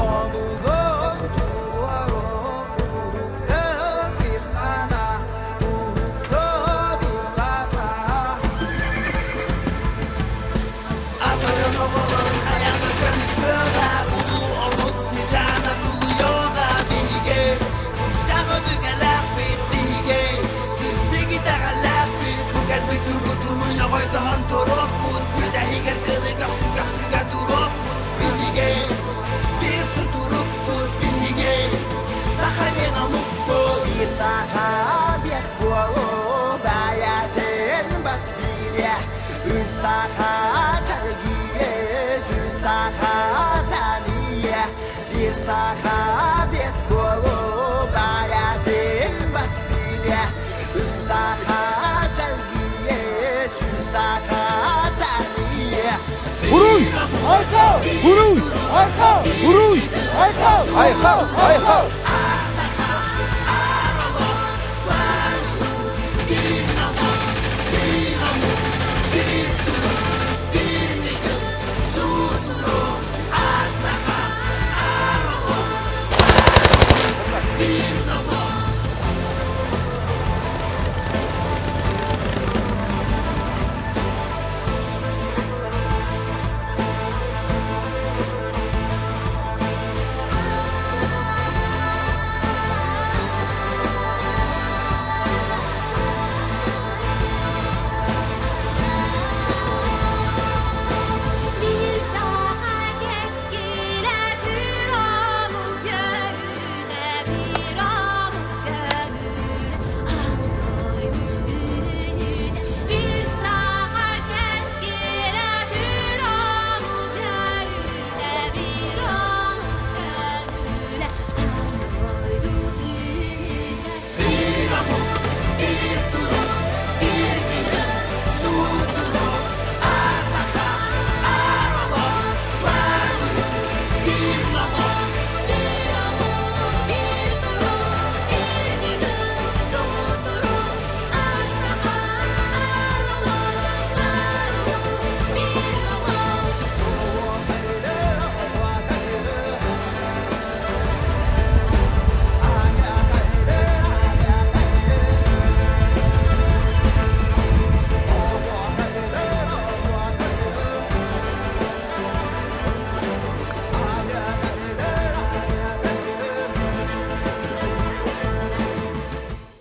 Oğlum duvarı Uğurda bir sana Uğurda bir sana Atarım oğlum ayağını karıştırlar Ulu omut sıcağına buluyorlar Bilge Kuşları bügeler bilge Sırtı gitarlar bu kalbi turgutunun yavaştan toruf put Bir de higer kılı kapsı durup put Bilge Bir su durup put bilge Sahanena mutlu Bir saha bir bolu Bayaten bas bilye Üç saha çalgiye Üç saha taniye Bir saha bir bolu Bayaten bas bilye Üç saha çalgiye Üç saha taniye Vurun! Arka! Vurun! Arka! Vurun! Arka! Hayır, hayır, hayır.